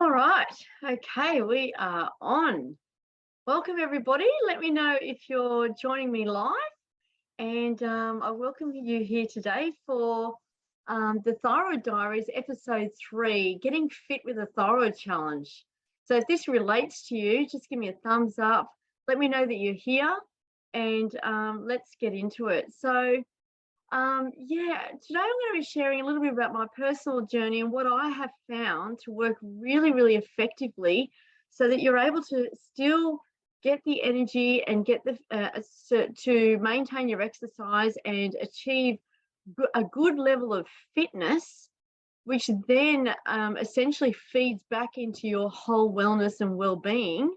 All right. Okay, we are on. Welcome, everybody. Let me know if you're joining me live. And I welcome you here today for the Thyroid Diaries, episode 3, Getting Fit with a Thyroid Challenge. So if this relates to you, just give me a thumbs up. Let me know that you're here and let's get into it. So today I'm going to be sharing a little bit about my personal journey and what I have found to work really, really effectively so that you're able to still get the energy and get to maintain your exercise and achieve a good level of fitness, which then essentially feeds back into your whole wellness and well-being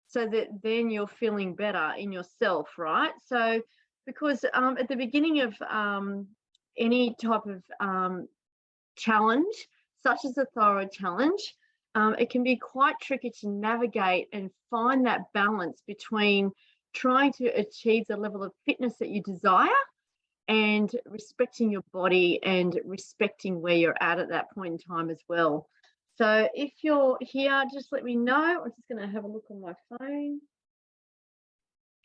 so that then you're feeling better in yourself, right? So because at the beginning of any type of challenge, such as the thyroid challenge, it can be quite tricky to navigate and find that balance between trying to achieve the level of fitness that you desire and respecting your body and respecting where you're at that point in time as well. So if you're here, just let me know. I'm just going to have a look on my phone.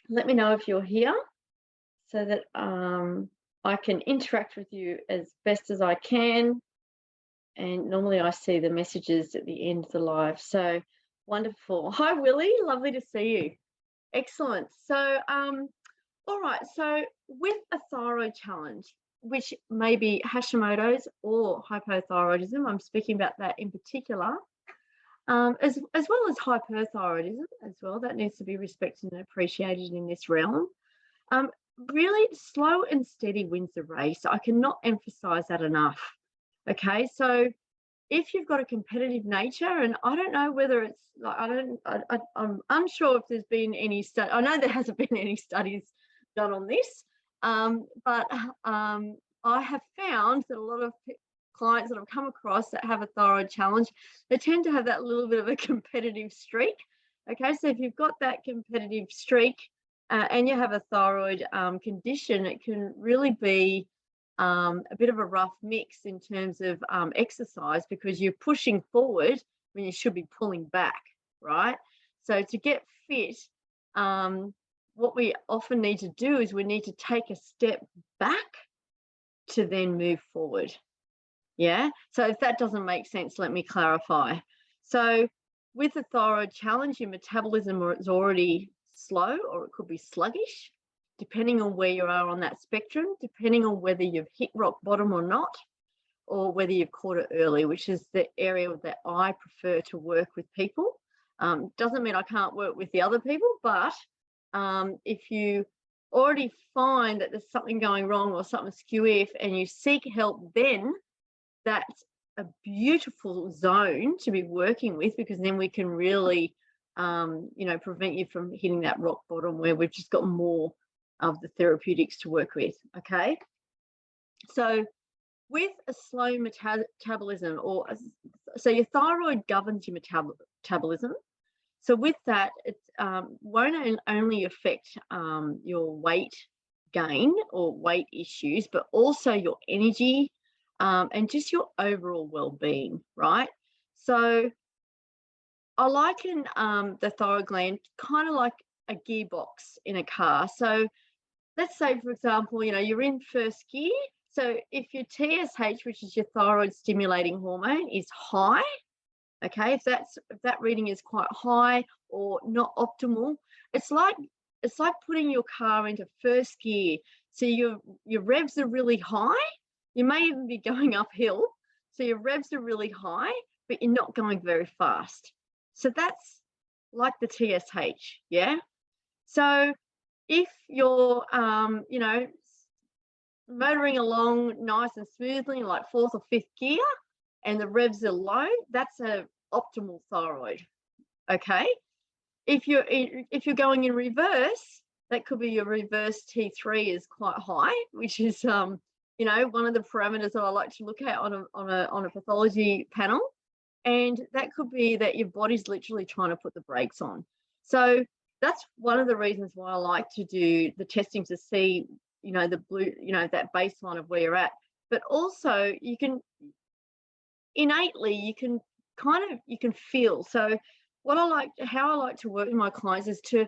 Let me know if you're here, so that I can interact with you as best as I can. And normally I see the messages at the end of the live. So wonderful. Hi, Willie. Lovely to see you. Excellent. So, all right. So with a thyroid challenge, which may be Hashimoto's or hypothyroidism, I'm speaking about that in particular, as well as hyperthyroidism as well. That needs to be respected and appreciated in this realm. Really slow and steady wins the race. I cannot emphasize that enough. Okay, so if you've got a competitive nature, and I don't know whether it's like I'm unsure if there's been any study. I know there hasn't been any studies done on this, but I have found that a lot of clients that I've come across that have a thyroid challenge, they tend to have that little bit of a competitive streak. Okay, so if you've got that competitive streak, and you have a thyroid condition, it can really be a bit of a rough mix in terms of exercise, because you're pushing forward when you should be pulling back, right? So to get fit, what we often need to do is we need to take a step back to then move forward. Yeah. So if that doesn't make sense, let me clarify. So with the thyroid challenge, your metabolism is already slow, or it could be sluggish, depending on where you are on that spectrum, depending on whether you've hit rock bottom or not, or whether you've caught it early, which is the area that I prefer to work with people. Doesn't mean I can't work with the other people, but if you already find that there's something going wrong or something skew and you seek help, then that's a beautiful zone to be working with, because then we can really prevent you from hitting that rock bottom where we've just got more of the therapeutics to work with. Okay, so with a slow metabolism, so your thyroid governs your metabolism. So with that, it won't only affect your weight gain or weight issues, but also your energy and just your overall well-being, right? So I liken the thyroid gland kind of like a gearbox in a car. So let's say, for example, you're in first gear. So if your TSH, which is your thyroid stimulating hormone, is high, okay, if that reading is quite high or not optimal, it's like putting your car into first gear. So your revs are really high. You may even be going uphill. So your revs are really high, but you're not going very fast. So that's like the TSH, yeah? So if you're, motoring along nice and smoothly, like fourth or fifth gear, and the revs are low, that's a optimal thyroid, okay? If you're going in reverse, that could be your reverse T3 is quite high, which is, one of the parameters that I like to look at on a pathology panel. And that could be that your body's literally trying to put the brakes on. So that's one of the reasons why I like to do the testing to see, the blue, that baseline of where you're at. But also you can innately, you can you can feel. So how I like to work with my clients is to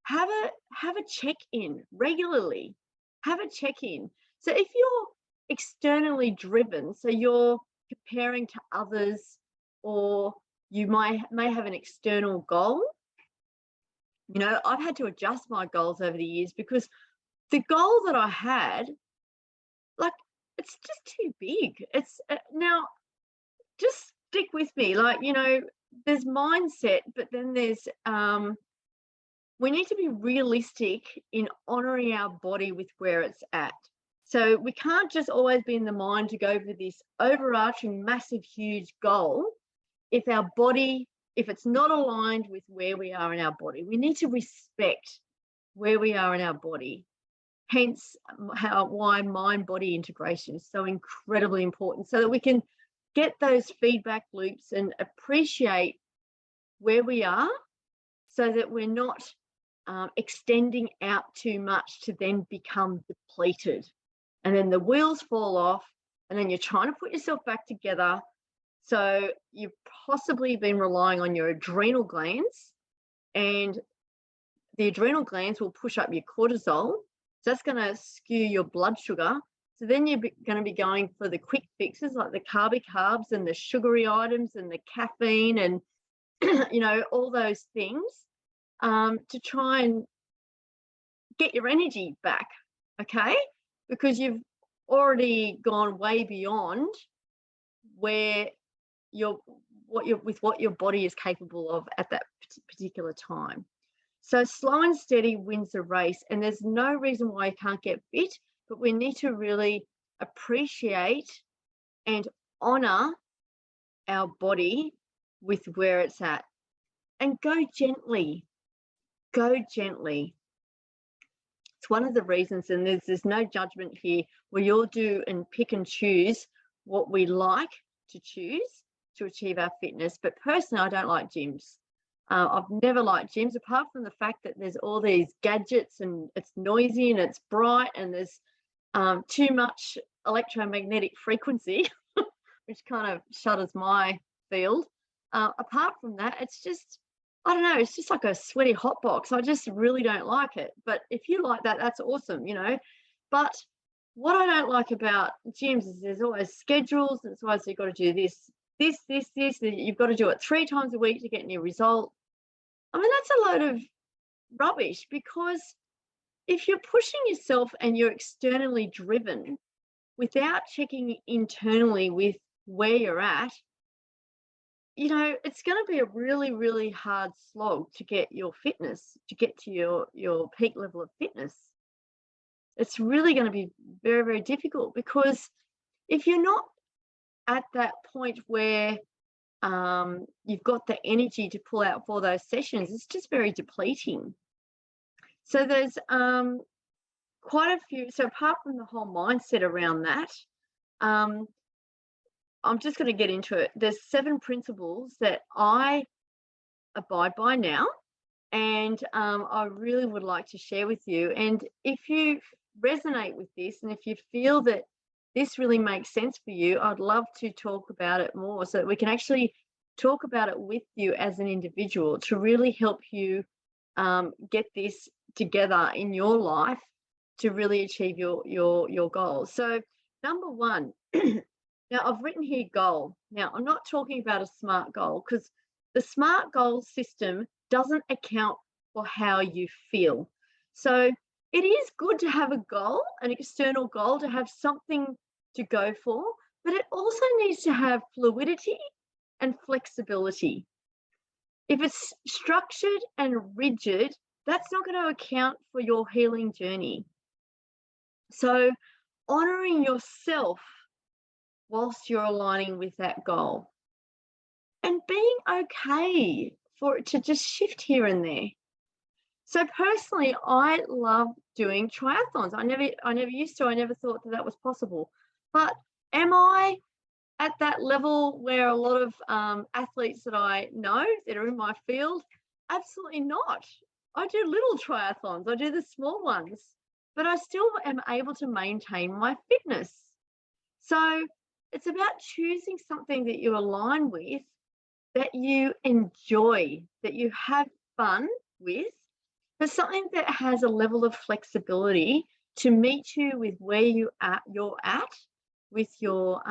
have a check-in regularly. Have a check-in. So if you're externally driven, so you're comparing to others, or you may have an external goal. I've had to adjust my goals over the years because the goal that I had, like, it's just too big. It's now, just stick with me. There's mindset, but then there's we need to be realistic in honoring our body with where it's at. So we can't just always be in the mind to go for this overarching, massive, huge goal if it's not aligned with where we are in our body. We need to respect where we are in our body. Hence why mind-body integration is so incredibly important, so that we can get those feedback loops and appreciate where we are, so that we're not extending out too much to then become depleted. And then the wheels fall off, and then you're trying to put yourself back together. So you've possibly been relying on your adrenal glands, and the adrenal glands will push up your cortisol. So that's going to skew your blood sugar. So then you're going to be going for the quick fixes, like the carbs and the sugary items and the caffeine and, all those things, to try and get your energy back, okay? Because you've already gone way beyond what your body is capable of at that particular time. So slow and steady wins the race, and there's no reason why you can't get fit, but we need to really appreciate and honor our body with where it's at, and go gently. It's one of the reasons, and there's no judgment here. We all do and pick and choose what we like to choose to achieve our fitness. But personally, I don't like gyms. I've never liked gyms, apart from the fact that there's all these gadgets and it's noisy and it's bright and there's too much electromagnetic frequency, which kind of shudders my field. Apart from that, it's just, I don't know, it's just like a sweaty hot box. I just really don't like it. But if you like that, that's awesome, But what I don't like about gyms is there's always schedules, and it's always you've got to do this, you've got to do it 3 times a week to get your result. I mean, that's a load of rubbish, because if you're pushing yourself and you're externally driven without checking internally with where you're at, it's going to be a really, really hard slog to get your fitness, to get to your peak level of fitness. It's really going to be very, very difficult, because if you're not at that point where you've got the energy to pull out for those sessions, it's just very depleting. So there's quite a few. So apart from the whole mindset around that, I'm just going to get into it. There's 7 principles that I abide by now, and I really would like to share with you. And if you resonate with this, and if you feel that this really makes sense for you, I'd love to talk about it more, so that we can actually talk about it with you as an individual, to really help you get this together in your life to really achieve your goals. So number 1, now I've written here goal. Now I'm not talking about a SMART goal, because the SMART goal system doesn't account for how you feel. So it is good to have a goal, an external goal, to have something to go for, but it also needs to have fluidity and flexibility. If it's structured and rigid, that's not going to account for your healing journey. So honoring yourself whilst you're aligning with that goal, and being okay for it to just shift here and there. So personally, I love doing triathlons. I never used to. I never thought that was possible. But am I at that level where a lot of athletes that I know that are in my field? Absolutely not. I do little triathlons. I do the small ones, but I still am able to maintain my fitness. So it's about choosing something that you align with, that you enjoy, that you have fun with, but something that has a level of flexibility to meet you with where you're at with your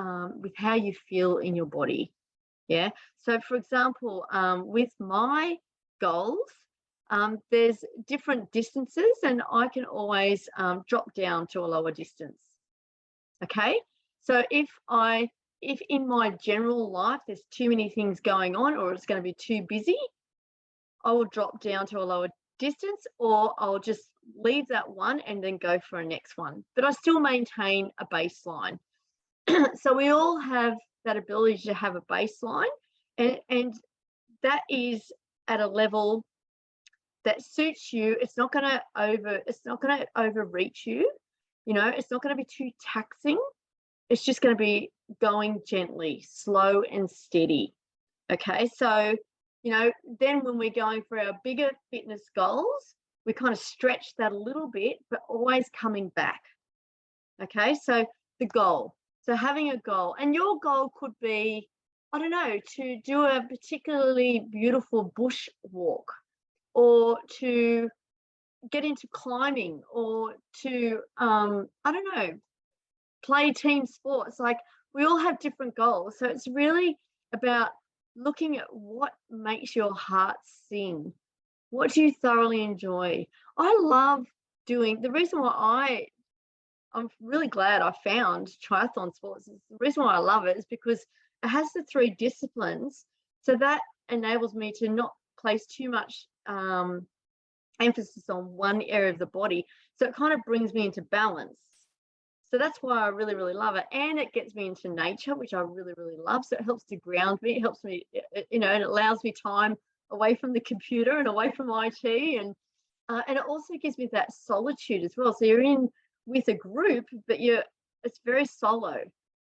with how you feel in your body. Yeah. So, for example, with my goals, there's different distances, and I can always drop down to a lower distance. Okay. So if in my general life there's too many things going on, or it's going to be too busy, I will drop down to a lower distance, or I'll just leave that one and then go for a next one. But I still maintain a baseline. So we all have that ability to have a baseline, and that is at a level that suits you. It's not going to overreach you. It's not going to be too taxing. It's just going to be going gently, slow and steady. Okay. So, then when we're going for our bigger fitness goals, we kind of stretch that a little bit, but always coming back. Okay. So the goal. So having a goal, and your goal could be, I don't know, to do a particularly beautiful bush walk, or to get into climbing, or to, I don't know, play team sports. Like, we all have different goals. So it's really about looking at what makes your heart sing. What do you thoroughly enjoy? I love doing, the reason why I'm really glad I found triathlon sports. The reason why I love it is because it has the three disciplines. So that enables me to not place too much emphasis on one area of the body. So it kind of brings me into balance. So that's why I really, really love it. And it gets me into nature, which I really, really love. So it helps to ground me. It helps me, and it allows me time away from the computer and away from IT. And it also gives me that solitude as well. So you're in with a group, but it's very solo.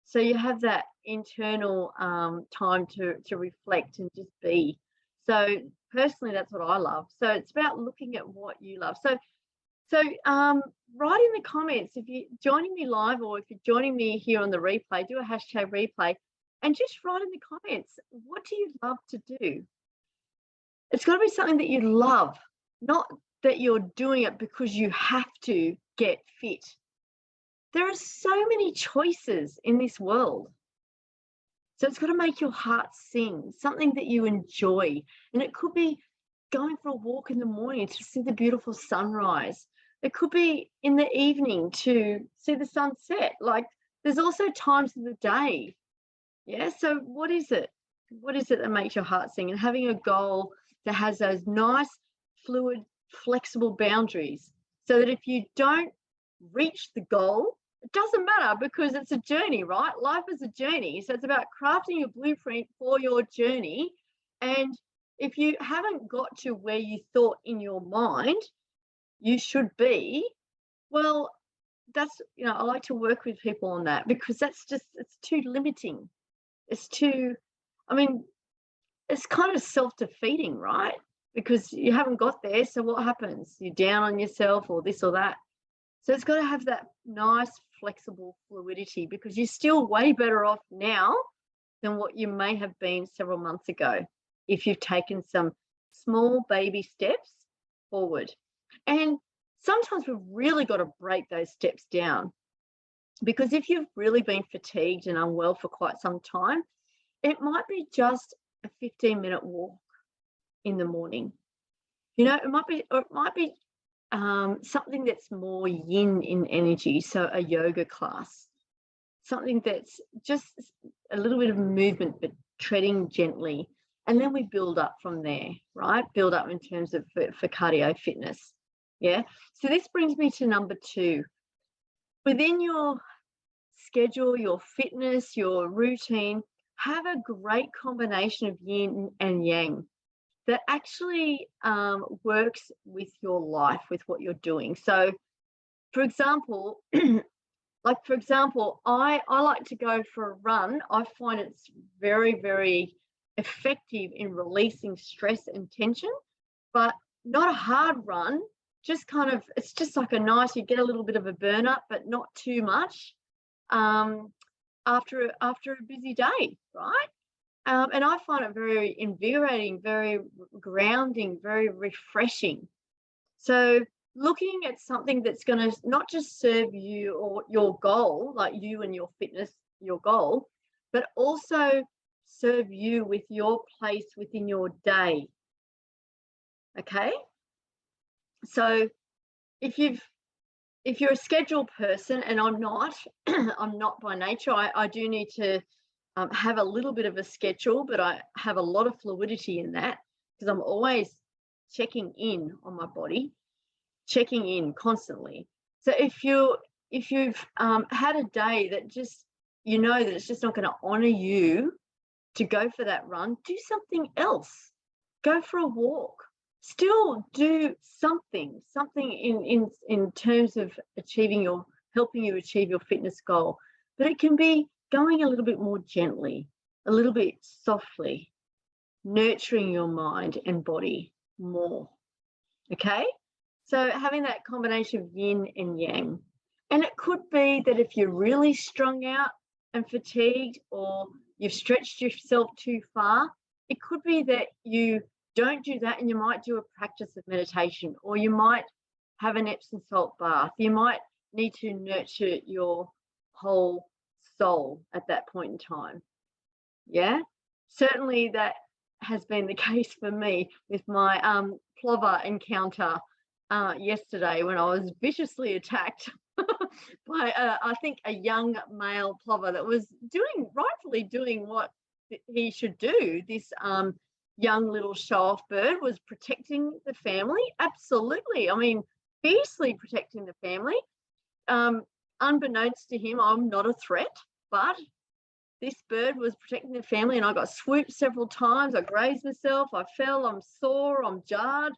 So you have that internal time to reflect and just be. So personally, that's what I love. So it's about looking at what you love. So write in the comments if you're joining me live, or if you're joining me here on the replay, do a hashtag replay, and just write in the comments, what do you love to do? It's got to be something that you love, not that you're doing it because you have to get fit. There are so many choices in this world. So it's got to make your heart sing, something that you enjoy. And it could be going for a walk in the morning to see the beautiful sunrise. It could be in the evening to see the sunset. Like, there's also times of the day. Yeah. So what is it? What is it that makes your heart sing? And having a goal that has those nice, fluid, flexible boundaries, so that if you don't reach the goal, it doesn't matter, because it's a journey, right? Life is a journey. So it's about crafting a blueprint for your journey. And if you haven't got to where you thought in your mind you should be, well, that's, I like to work with people on that, because it's too limiting. It's too, I mean, it's kind of self-defeating, right? Because you haven't got there. So what happens? You're down on yourself, or this or that. So it's got to have that nice, flexible fluidity, because you're still way better off now than what you may have been several months ago, if you've taken some small baby steps forward. And sometimes we've really got to break those steps down, because if you've really been fatigued and unwell for quite some time, it might be just a 15-minute walk in the morning. It might be something that's more yin in energy, so a yoga class, something that's just a little bit of movement, but treading gently. And then we build up from there, right? Build up in terms of for cardio fitness. Yeah. So this brings me to number 2. Within your schedule, your fitness, your routine, have a great combination of yin and yang that actually works with your life, with what you're doing. So, for example, I like to go for a run. I find it's very, very effective in releasing stress and tension, but not a hard run. Just kind of, it's just like you get a little bit of a burn up, but not too much after a busy day, right? And I find it very invigorating, very grounding, very refreshing. So looking at something that's going to not just serve you or your goal, like you and your fitness, your goal, but also serve you with your place within your day. Okay. So if you're a scheduled person, and I'm not, I'm not by nature. I do need to have a little bit of a schedule, but I have a lot of fluidity in that because I'm always checking in on my body, checking in constantly. So if you've had a day that just that it's just not going to honor you to go for that run, do something else. Go for a walk. Still do something in terms of helping you achieve your fitness goal. But it can be going a little bit more gently, a little bit softly, nurturing your mind and body more. Okay? So having that combination of yin and yang. And it could be that if you're really strung out and fatigued, or you've stretched yourself too far, it could be that you don't do that and you might do a practice of meditation, or you might have an Epsom salt bath. You might need to nurture your whole soul at that point in time. Yeah, certainly that has been the case for me with my plover encounter yesterday, when I was viciously attacked by I think a young male plover that was rightfully doing what he should do. This young little show-off bird was protecting the family. Absolutely. I mean, fiercely protecting the family. Unbeknownst to him, I'm not a threat, but this bird was protecting the family, and I got swooped several times. I grazed myself. I fell. I'm sore. I'm jarred.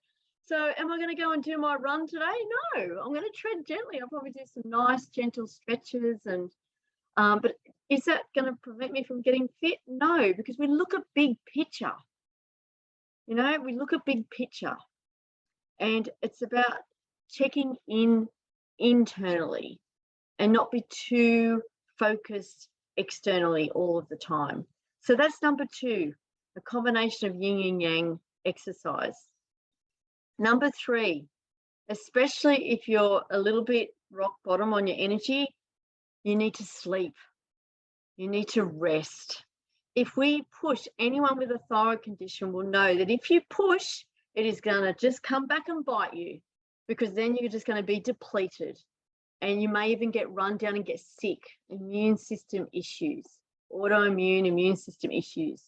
So am I going to go and do my run today? No, I'm going to tread gently. I'll probably do some nice, gentle stretches. But is that going to prevent me from getting fit? No, because we look at big picture. We look at big picture. And it's about checking in internally and not be too focused externally all of the time. So that's number 2, a combination of yin and yang exercise. Number 3, especially if you're a little bit rock bottom on your energy, you need to sleep. You need to rest. If we push, anyone with a thyroid condition will know that if you push, it is going to just come back and bite you, because then you're just going to be depleted. And you may even get run down and get sick, immune system issues, autoimmune immune system issues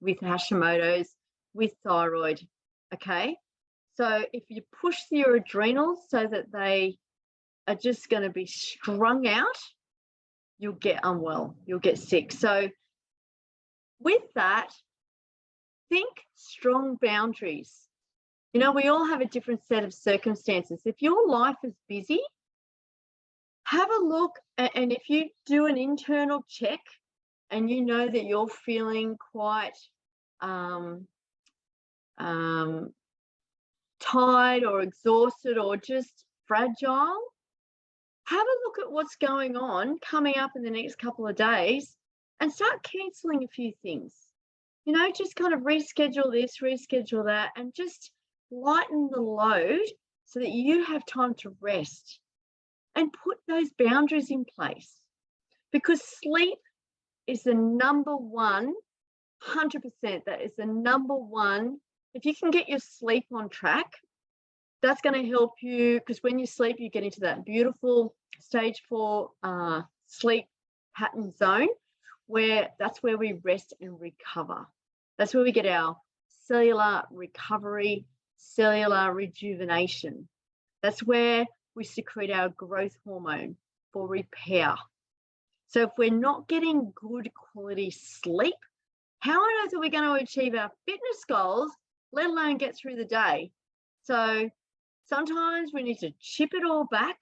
with Hashimoto's, with thyroid, okay? So if you push your adrenals so that they are just going to be strung out, you'll get unwell, you'll get sick. So with that, think strong boundaries. We all have a different set of circumstances. If your life is busy, have a look, and if you do an internal check and you know that you're feeling quite tired or exhausted or just fragile, have a look at what's going on coming up in the next couple of days and start cancelling a few things. Just kind of reschedule this, reschedule that, and just lighten the load so that you have time to rest. And put those boundaries in place, because sleep is the number one, 100%. That is the number one. If you can get your sleep on track, that's going to help you, because when you sleep, you get into that beautiful stage 4 sleep pattern zone, that's where we rest and recover. That's where we get our cellular recovery, cellular rejuvenation. That's where we secrete our growth hormone for repair. So if we're not getting good quality sleep, how on earth are we going to achieve our fitness goals, let alone get through the day? So sometimes we need to chip it all back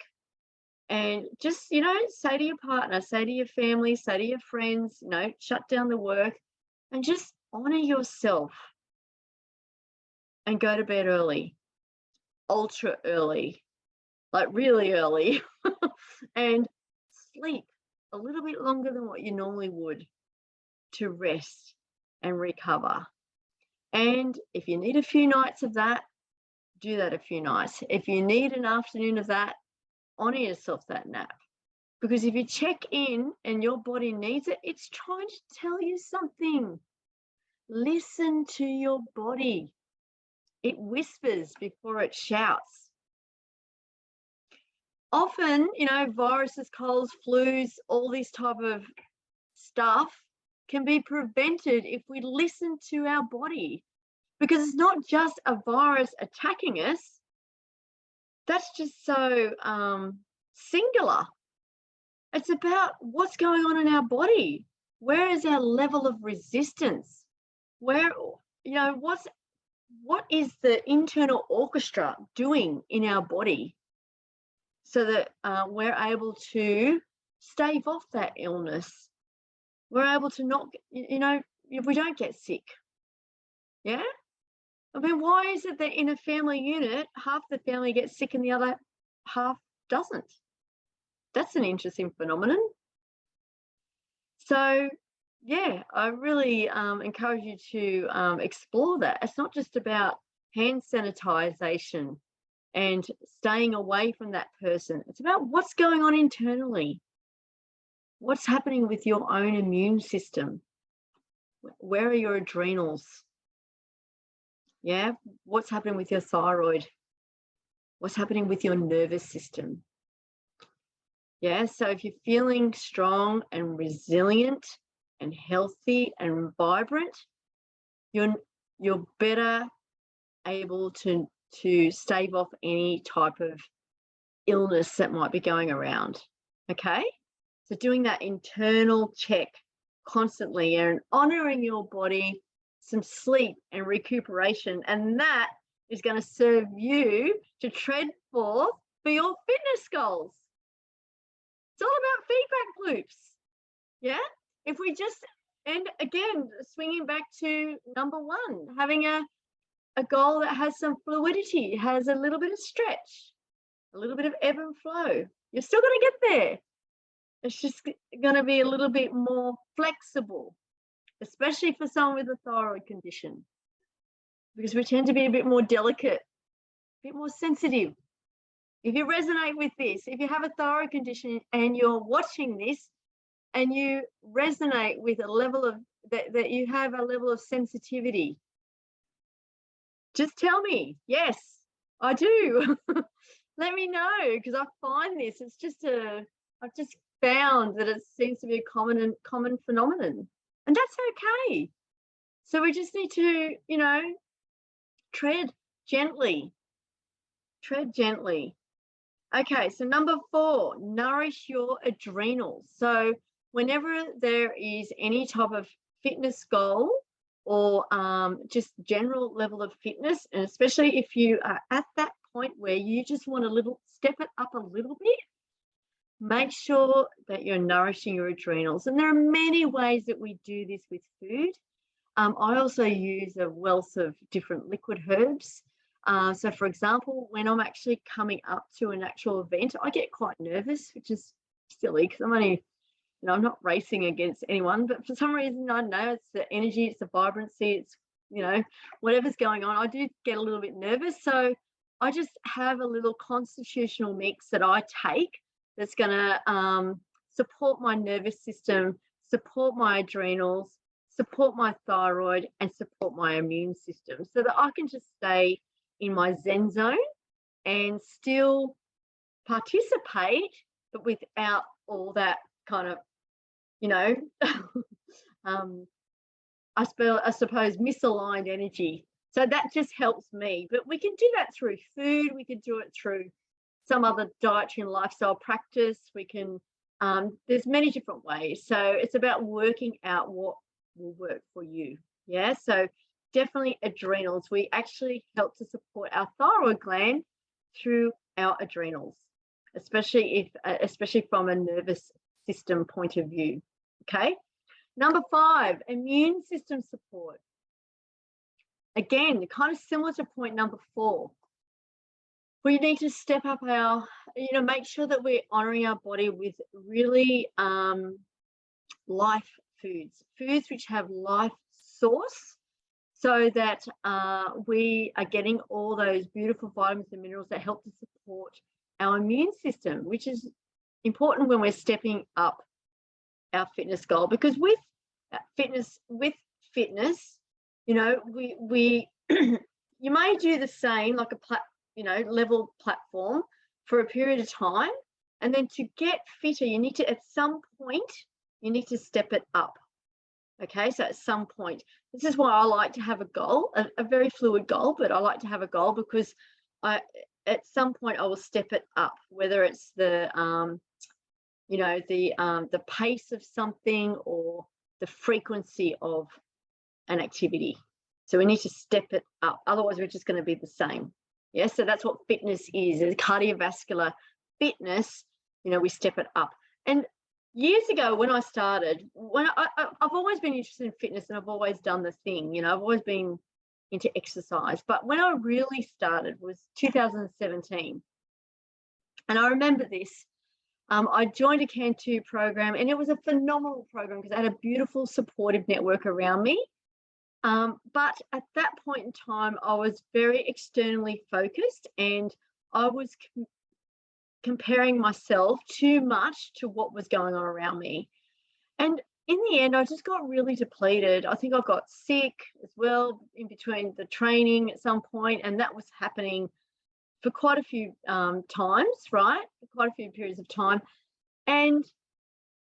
and just, say to your partner, say to your family, say to your friends, shut down the work and just honor yourself and go to bed early, ultra early. Like really early, and sleep a little bit longer than what you normally would to rest and recover. And if you need a few nights of that, do that a few nights. If you need an afternoon of that, honor yourself that nap. Because if you check in and your body needs it, it's trying to tell you something. Listen to your body. It whispers before it shouts. Often, viruses, colds, flus, all this type of stuff can be prevented if we listen to our body. Because it's not just a virus attacking us. That's just so singular. It's about what's going on in our body. Where is our level of resistance? Where, what is the internal orchestra doing in our body so that we're able to stave off that illness? We're able to not, if we don't get sick. Yeah? I mean, why is it that in a family unit, half the family gets sick and the other half doesn't? That's an interesting phenomenon. So, yeah, I really encourage you to explore that. It's not just about hand sanitization and staying away from that person. It's about what's going on internally. What's happening with your own immune system? Where are your adrenals? Yeah, what's happening with your thyroid? What's happening with your nervous system? Yeah, so if you're feeling strong and resilient and healthy and vibrant, you're better able to stave off any type of illness that might be going around. Okay? So doing that internal check constantly and honoring your body, some sleep and recuperation, and that is going to serve you to tread forth for your fitness goals. It's all about feedback loops. Yeah? If we just, and again, swinging back to number one, having a goal that has some fluidity, has a little bit of stretch, a little bit of ebb and flow. You're still going to get there. It's just going to be a little bit more flexible, especially for someone with a thyroid condition, because we tend to be a bit more delicate, a bit more sensitive. If you resonate with this, if you have a thyroid condition and you're watching this and you resonate with a level of that you have a level of sensitivity, just tell me, yes, I do. Let me know, because I find this, I've just found that it seems to be a common phenomenon, and that's okay. So we just need to, tread gently. Okay, so number 4, nourish your adrenals. So whenever there is any type of fitness goal or just general level of fitness, and especially if you are at that point where you just want to step it up a little bit, make sure that you're nourishing your adrenals. And there are many ways that we do this with food. I also use a wealth of different liquid herbs. So, for example, when I'm actually coming up to an actual event, I get quite nervous, which is silly because I'm not racing against anyone, but for some reason, I know it's the energy, it's the vibrancy, it's, whatever's going on, I do get a little bit nervous. So I just have a little constitutional mix that I take that's going to support my nervous system, support my adrenals, support my thyroid, and support my immune system, so that I can just stay in my Zen zone and still participate, but without all that kind of, I suppose misaligned energy. So that just helps me. But we can do that through food. We can do it through some other dietary and lifestyle practice. We can, there's many different ways. So it's about working out what will work for you. Yeah. So definitely adrenals. We actually help to support our thyroid gland through our adrenals, especially from a nervous system point of view. Okay. Number 5, immune system support. Again, kind of similar to point number 4. We need to step up make sure that we're honoring our body with really life foods which have life source, so that we are getting all those beautiful vitamins and minerals that help to support our immune system, which is important when we're stepping up our fitness goal. Because with fitness, you know, we you may do the same, like a level platform for a period of time, and then to get fitter, you need to, at some point, you need to step it up. Okay, so at some point, this is why I like to have a goal, a very fluid goal, but I like to have a goal because at some point I will step it up, whether it's the pace of something or the frequency of an activity. So we need to step it up, otherwise we're just going to be the same. Yeah, so that's what fitness is cardiovascular fitness. You know, we step it up. And years ago when I started, I've always been interested in fitness, and I've always done the thing, you know, I've always been into exercise. But when I really started was 2017. And I remember this. I joined a Can2 program, and it was a phenomenal program because I had a beautiful supportive network around me. But at that point in time, I was very externally focused, and I was comparing myself too much to what was going on around me. And in the end, I just got really depleted. I think I got sick as well in between the training at some point, and that was happening for quite a few times, right? For quite a few periods of time. And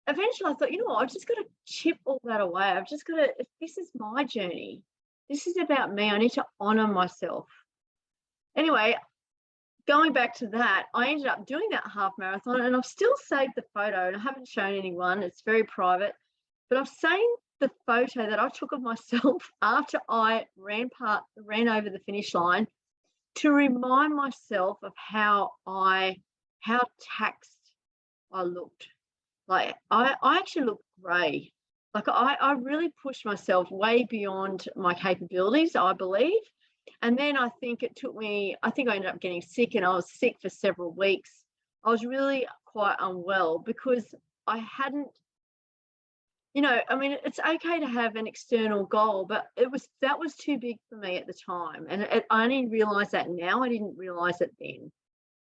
eventually I thought, you know what, I've just got to chip all that away. I've just got to, this is my journey. This is about me. I need to honor myself. Anyway, going back to that, I ended up doing that half marathon, and I've still saved the photo, and I haven't shown anyone. It's very private, but I've saved the photo that I took of myself after I ran over the finish line, to remind myself of how taxed I looked. Like I actually looked grey. Like I really pushed myself way beyond my capabilities, I believe. And then I think I ended up getting sick, and I was sick for several weeks. I was really quite unwell because I hadn't, you know, I mean, it's okay to have an external goal, but that was too big for me at the time. And I only realised that now. I didn't realise it then,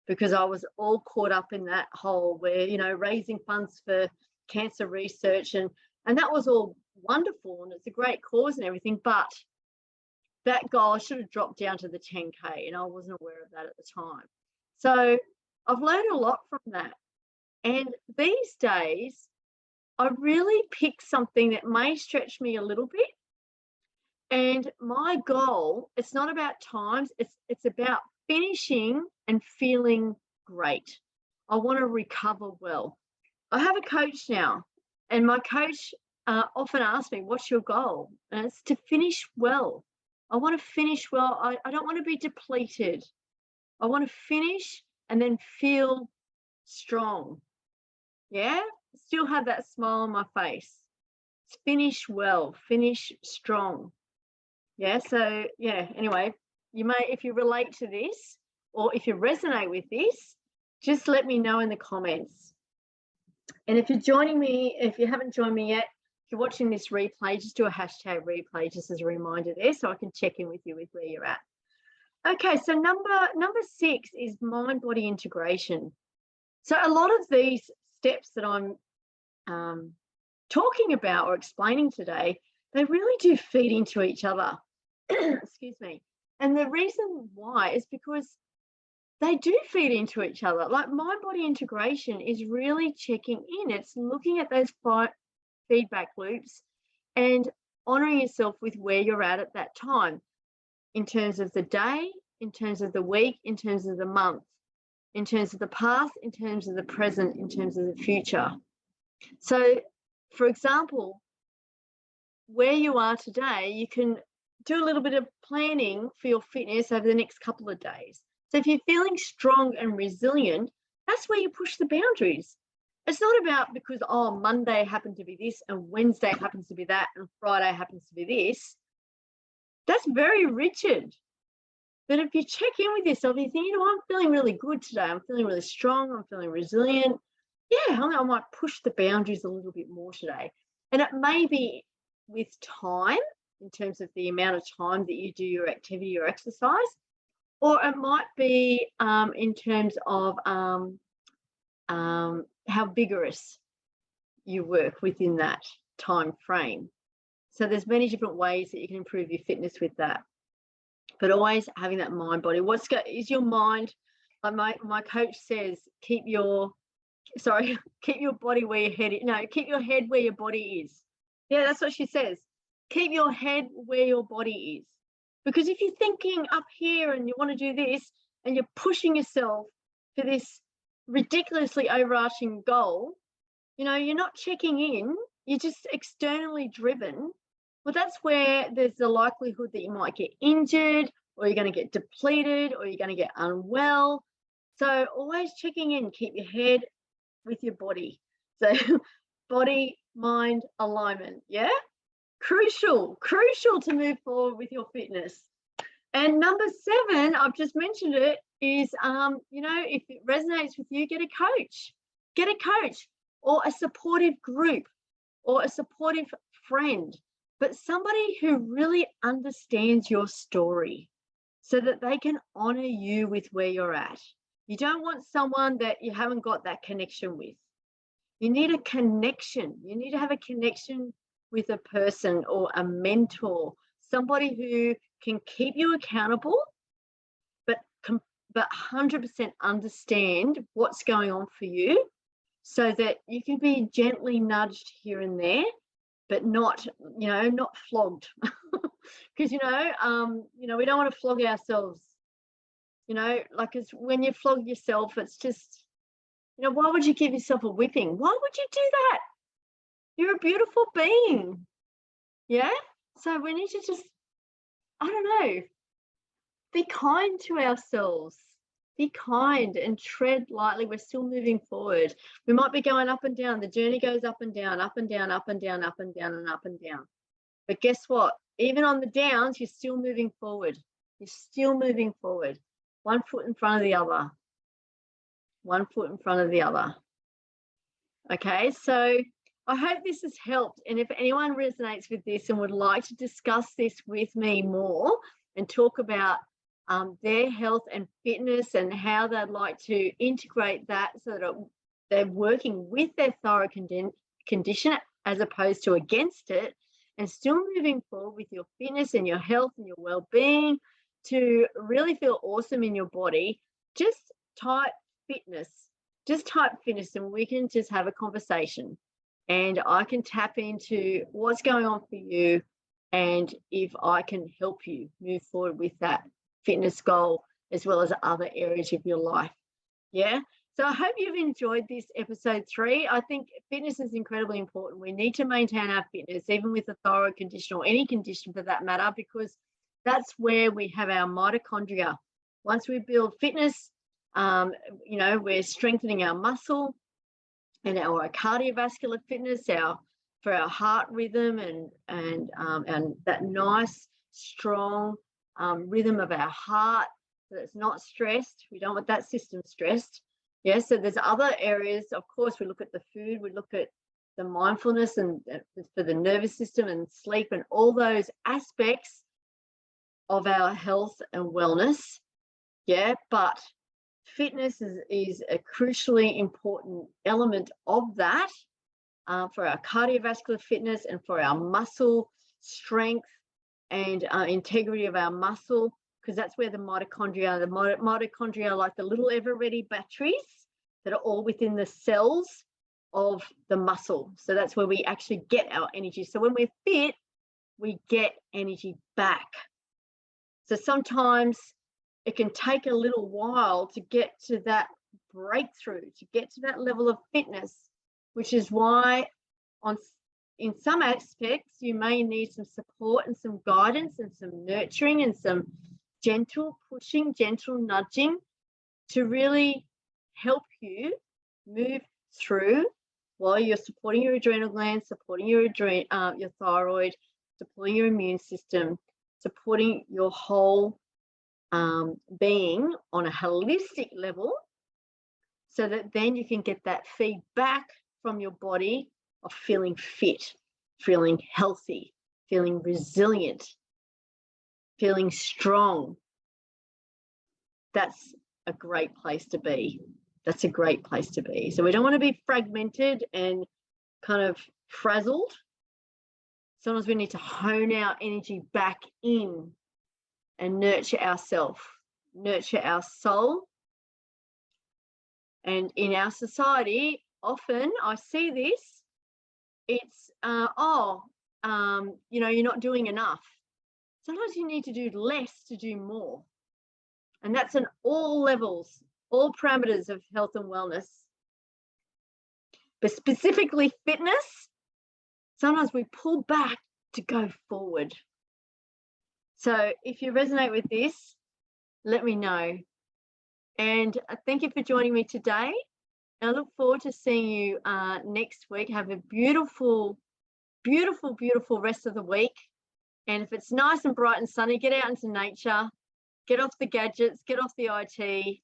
because I was all caught up in that hole where, you know, raising funds for cancer research, and that was all wonderful, and it's a great cause and everything, but that goal, I should have dropped down to the 10K, and I wasn't aware of that at the time. So I've learned a lot from that. And these days, I really pick something that may stretch me a little bit. And my goal, it's not about times, it's about finishing and feeling great. I want to recover well. I have a coach now, and my coach often asks me, what's your goal? And it's to finish well. I want to finish well. I don't want to be depleted. I want to finish and then feel strong. Yeah, still have that smile on my face. Finish well, finish strong. Yeah, so yeah, anyway, you may, if you relate to this or if you resonate with this, just let me know in the comments. And if you're joining me, if you haven't joined me yet, if you're watching this replay, just do a hashtag replay just as a reminder there, so I can check in with you with where you're at. Okay, so number 6 is mind-body integration. So a lot of these steps that I'm talking about or explaining today, they really do feed into each other. Excuse me. And the reason why is because they do feed into each other. Like mind-body integration is really checking in. It's looking at those feedback loops and honoring yourself with where you're at that time, in terms of the day, in terms of the week, in terms of the month, in terms of the past, in terms of the present, in terms of the future. So, for example, where you are today, you can do a little bit of planning for your fitness over the next couple of days. So if you're feeling strong and resilient, that's where you push the boundaries. It's not about because, oh, Monday happened to be this and Wednesday happens to be that and Friday happens to be this. That's very rigid. But if you check in with yourself, you think, you know, I'm feeling really good today. I'm feeling really strong. I'm feeling resilient. Yeah, I might push the boundaries a little bit more today. And it may be with time, in terms of the amount of time that you do your activity or exercise, or it might be in terms of how vigorous you work within that time frame. So there's many different ways that you can improve your fitness with that, but always having that mind body. Is your mind, like my coach says, keep your body where your head is. No, keep your head where your body is. Yeah, that's what she says. Keep your head where your body is. Because if you're thinking up here and you want to do this and you're pushing yourself for this ridiculously overarching goal, you're not checking in, you're just externally driven. Well, that's where there's the likelihood that you might get injured, or you're going to get depleted, or you're going to get unwell. So always checking in, keep your head with your body. So body, mind, alignment, yeah? Crucial to move forward with your fitness. And number 7, I've just mentioned it, is, if it resonates with you, get a coach. Get a coach or a supportive group or a supportive friend, but somebody who really understands your story so that they can honor you with where you're at. You don't want someone that you haven't got that connection with. You need a connection. You need to have a connection with a person or a mentor, somebody who can keep you accountable, but 100% understand what's going on for you, so that you can be gently nudged here and there, but not flogged. Because we don't want to flog ourselves. It's when you flog yourself, it's just, why would you give yourself a whipping? Why would you do that? You're a beautiful being. Yeah. So we need to just, be kind to ourselves. Be kind and tread lightly. We're still moving forward. We might be going up and down. The journey goes up and down, up and down, up and down, up and down, and up and down. But guess what? Even on the downs, you're still moving forward. You're still moving forward. One foot in front of the other. One foot in front of the other. Okay, so I hope this has helped. And if anyone resonates with this and would like to discuss this with me more and talk about their health and fitness and how they'd like to integrate that so that they're working with their thyroid condition as opposed to against it, and still moving forward with your fitness and your health and your well-being to really feel awesome in your body, just type fitness. Just type fitness and we can just have a conversation, and I can tap into what's going on for you and if I can help you move forward with that fitness goal as well as other areas of your life. Yeah. So I hope you've enjoyed this episode 3. I think fitness is incredibly important. We need to maintain our fitness, even with a thyroid condition or any condition for that matter, because that's where we have our mitochondria. Once we build fitness, we're strengthening our muscle and our cardiovascular fitness, for our heart rhythm and that nice, strong rhythm of our heart, so it's not stressed. We don't want that system stressed. Yeah, so there's other areas. Of course, we look at the food, we look at the mindfulness and for the nervous system and sleep and all those aspects of our health and wellness. Yeah, but fitness is a crucially important element of that for our cardiovascular fitness and for our muscle strength and integrity of our muscle, because that's where the mitochondria are like the little ever-ready batteries that are all within the cells of the muscle. So that's where we actually get our energy. So when we're fit, we get energy back. So sometimes it can take a little while to get to that breakthrough, to get to that level of fitness, which is why in some aspects you may need some support and some guidance and some nurturing and some gentle pushing, gentle nudging to really help you move through while you're supporting your adrenal glands, supporting your thyroid, supporting your immune system, supporting your whole being on a holistic level, so that then you can get that feedback from your body of feeling fit, feeling healthy, feeling resilient, feeling strong. That's a great place to be. That's a great place to be. So we don't want to be fragmented and kind of frazzled. Sometimes we need to hone our energy back in and nurture ourselves, nurture our soul. And in our society, often I see this, it's, you know, you're not doing enough. Sometimes you need to do less to do more. And that's on all levels, all parameters of health and wellness. But specifically fitness, sometimes we pull back to go forward. So if you resonate with this, let me know. And thank you for joining me today. And I look forward to seeing you next week. Have a beautiful, beautiful, beautiful rest of the week. And if it's nice and bright and sunny, get out into nature, get off the gadgets, get off the IT,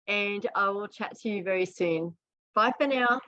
and I will chat to you very soon. Bye for now.